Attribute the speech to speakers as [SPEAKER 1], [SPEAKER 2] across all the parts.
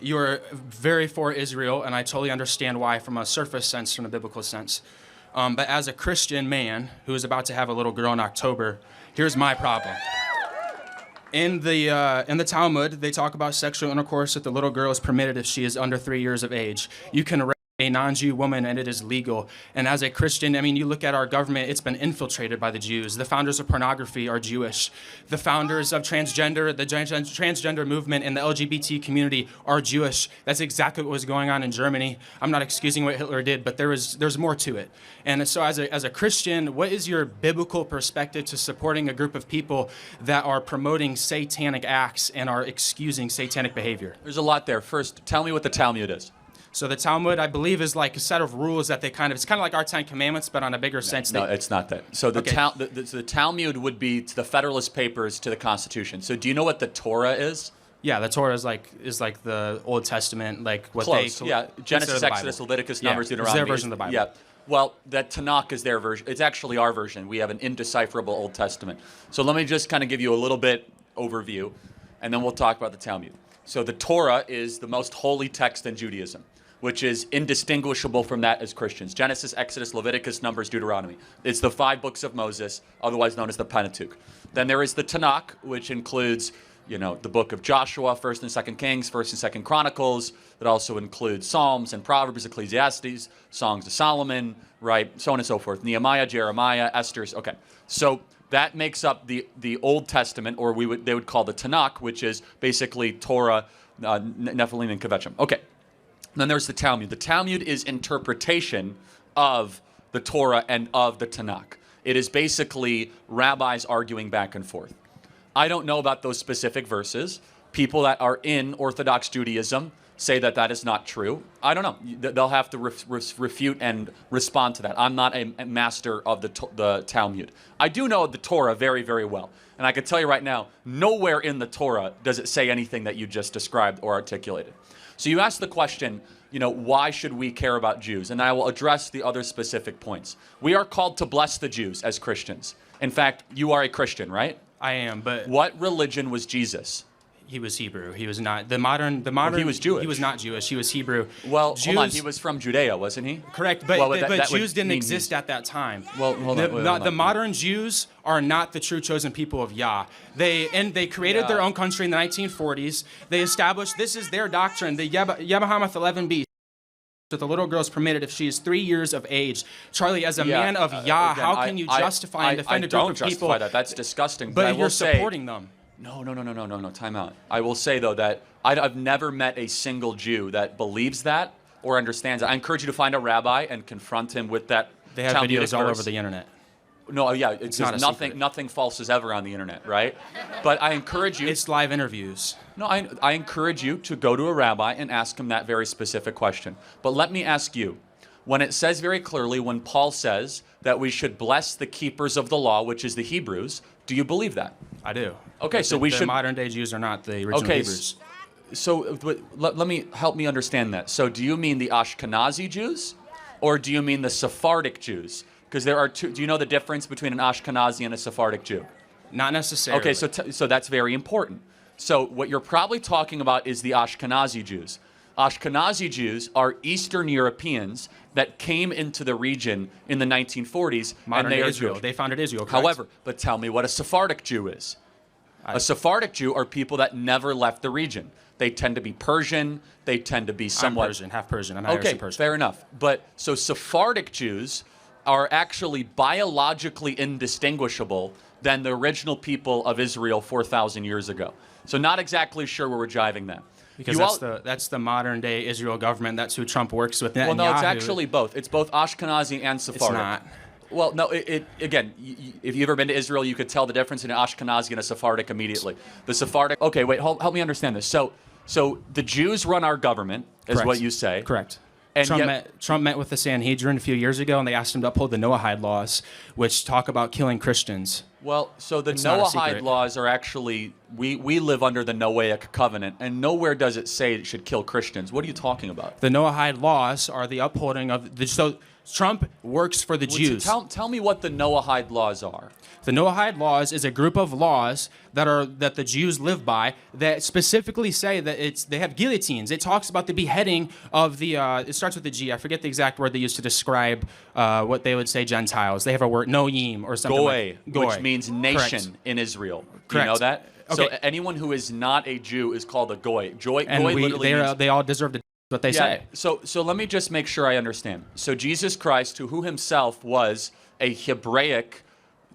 [SPEAKER 1] You're very for Israel, and I totally understand why from a surface sense, from a biblical sense. But as a Christian man who is about to have a little girl in October, here's my problem. In the Talmud, they talk about sexual intercourse with the little girl is permitted if she is under 3 years of age. You can arrest a non-Jew woman and it is legal. And as a Christian, I mean, you look at our government, it's been infiltrated by the Jews. The founders of pornography are Jewish. The founders of transgender, the transgender movement and the LGBT community are Jewish. That's exactly what was going on in Germany. I'm not excusing what Hitler did, but there's more to it. And so as a Christian, what is your biblical perspective to supporting a group of people that are promoting satanic acts and are excusing satanic behavior?
[SPEAKER 2] There's a lot there. First, tell me what the Talmud is.
[SPEAKER 1] So the Talmud, I believe, is like a set of rules that it's kind of like our Ten Commandments, but on a bigger sense.
[SPEAKER 2] No, it's not that. So the Talmud would be to the Federalist Papers to the Constitution. So do you know what the Torah is?
[SPEAKER 1] Yeah, the Torah is like the Old Testament, like what
[SPEAKER 2] Close.
[SPEAKER 1] they
[SPEAKER 2] Yeah, Genesis, Exodus, Leviticus, Numbers, Deuteronomy.
[SPEAKER 1] It's their version of the Bible.
[SPEAKER 2] Yeah. Well, that Tanakh is their version. It's actually our version. We have an indecipherable Old Testament. So let me just kind of give you a little bit overview, and then we'll talk about the Talmud. So the Torah is the most holy text in Judaism, which is indistinguishable from that as Christians. Genesis, Exodus, Leviticus, Numbers, Deuteronomy. It's the 5 books of Moses, otherwise known as the Pentateuch. Then there is the Tanakh, which includes, the book of Joshua, 1st and 2nd Kings, 1st and 2nd Chronicles. It also includes Psalms and Proverbs, Ecclesiastes, Songs of Solomon, right, so on and so forth. Nehemiah, Jeremiah, Esther's. Okay, so that makes up the Old Testament, or they would call the Tanakh, which is basically Torah, Nephilim, and Kvetchim. Okay. Then there's the Talmud. The Talmud is interpretation of the Torah and of the Tanakh. It is basically rabbis arguing back and forth. I don't know about those specific verses. People that are in Orthodox Judaism say that that is not true. I don't know. They'll have to refute and respond to that. I'm not a master of the Talmud. I do know the Torah very, very well. And I can tell you right now, nowhere in the Torah does it say anything that you just described or articulated. So you asked the question, why should we care about Jews? And I will address the other specific points. We are called to bless the Jews as Christians. In fact, you are a Christian, right?
[SPEAKER 1] I am, but
[SPEAKER 2] what religion was Jesus?
[SPEAKER 1] He was Hebrew. He was not the modern. He was
[SPEAKER 2] Jewish.
[SPEAKER 1] He was not Jewish. He was Hebrew.
[SPEAKER 2] Well, hold on. He was from Judea, wasn't he?
[SPEAKER 1] Correct, but Jews didn't exist at that time.
[SPEAKER 2] Well, hold on.
[SPEAKER 1] The modern Jews are not the true chosen people of Yah. They created their own country in the 1940s. They established this is their doctrine, the Yebahamath 11b. That the little girl is permitted if she is 3 years of age. Charlie, as a man of Yah,
[SPEAKER 2] again,
[SPEAKER 1] how can you justify and defend a group of people?
[SPEAKER 2] I don't justify that. That's disgusting.
[SPEAKER 1] But you're supporting them.
[SPEAKER 2] No, time out. I will say, though, that I've never met a single Jew that believes that or understands it. I encourage you to find a rabbi and confront him with that.
[SPEAKER 1] They have videos all over the internet.
[SPEAKER 2] No, yeah, it's not nothing false is ever on the internet, right? But I encourage you.
[SPEAKER 1] It's live interviews.
[SPEAKER 2] No, I encourage you to go to a rabbi and ask him that very specific question. But let me ask you, when it says very clearly, when Paul says that we should bless the keepers of the law, which is the Hebrews, do you believe that?
[SPEAKER 1] I do.
[SPEAKER 2] Okay, so we should.
[SPEAKER 1] The modern day Jews are not the original Hebrews.
[SPEAKER 2] So help me understand that. So do you mean the Ashkenazi Jews, or do you mean the Sephardic Jews? Because there are two. Do you know the difference between an Ashkenazi and a Sephardic Jew?
[SPEAKER 1] Not necessarily.
[SPEAKER 2] Okay, so that's very important. So what you're probably talking about is the Ashkenazi Jews. Ashkenazi Jews are Eastern Europeans that came into the region in the 1940s.
[SPEAKER 1] Modern
[SPEAKER 2] and they
[SPEAKER 1] day
[SPEAKER 2] are
[SPEAKER 1] Israel.
[SPEAKER 2] Jewish.
[SPEAKER 1] They founded Israel, correct?
[SPEAKER 2] However, but tell me what a Sephardic Jew is. A Sephardic Jew are people that never left the region. They tend to be Persian. They tend to be somewhat...
[SPEAKER 1] I'm Persian, half Persian. I'm not Irish Persian.
[SPEAKER 2] Fair enough. But so Sephardic Jews are actually biologically indistinguishable than the original people of Israel 4,000 years ago. So not exactly sure where we're jiving that.
[SPEAKER 1] Because that's the modern day Israel government. That's who Trump works with. Netanyahu.
[SPEAKER 2] Well, no, it's actually both. It's both Ashkenazi and Sephardic.
[SPEAKER 1] It's not.
[SPEAKER 2] Well, no, again, if you've ever been to Israel, you could tell the difference in an Ashkenazi and a Sephardic immediately. The Sephardic... Okay, wait, help me understand this. So the Jews run our government, is
[SPEAKER 1] Correct.
[SPEAKER 2] what you say.
[SPEAKER 1] Correct.
[SPEAKER 2] And
[SPEAKER 1] Trump met with the Sanhedrin a few years ago, and they asked him to uphold the Noahide laws, which talk about killing Christians.
[SPEAKER 2] Well, so the Noahide laws are actually, we live under the Noahic covenant, and nowhere does it say it should kill Christians. What are you talking about?
[SPEAKER 1] The Noahide laws are the upholding of... Trump works for the Jews.
[SPEAKER 2] Tell me what the Noahide laws are.
[SPEAKER 1] The Noahide laws is a group of laws that the Jews live by that specifically say that they have guillotines. It talks about the beheading of the. It starts with a G. I forget the exact word they use to describe what they would say Gentiles. They have a word noim or something.
[SPEAKER 2] Goy,
[SPEAKER 1] Goy.
[SPEAKER 2] which means nation
[SPEAKER 1] Correct.
[SPEAKER 2] in Israel. Do
[SPEAKER 1] Correct.
[SPEAKER 2] you know that?
[SPEAKER 1] Okay.
[SPEAKER 2] So anyone who is not a Jew is called a goy. Goy
[SPEAKER 1] And
[SPEAKER 2] literally means,
[SPEAKER 1] they all deserve to. What they say.
[SPEAKER 2] So let me just make sure I understand. So Jesus Christ, who himself was a Hebraic,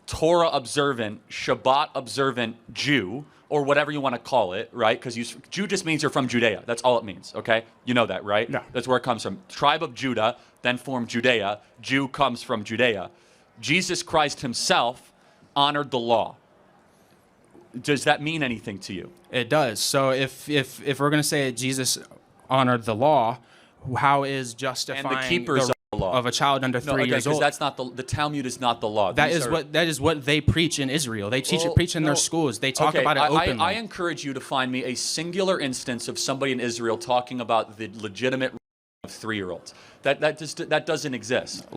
[SPEAKER 2] Torah observant, Shabbat observant Jew, or whatever you want to call it, right? Because Jew just means you're from Judea. That's all it means, okay? You know that, right?
[SPEAKER 1] Yeah.
[SPEAKER 2] That's where it comes from. Tribe of Judah, then formed Judea. Jew comes from Judea. Jesus Christ himself honored the law. Does that mean anything to you?
[SPEAKER 1] It does. So if we're going to say Jesus honored the law, how is justifying
[SPEAKER 2] And the keepers of the law
[SPEAKER 1] of a child under 3 years old?
[SPEAKER 2] That's not the Talmud is not the law.
[SPEAKER 1] That is what they preach in Israel. They preach in their schools. They talk about it openly.
[SPEAKER 2] I encourage you to find me a singular instance of somebody in Israel talking about the legitimate of 3-year-olds. That doesn't exist.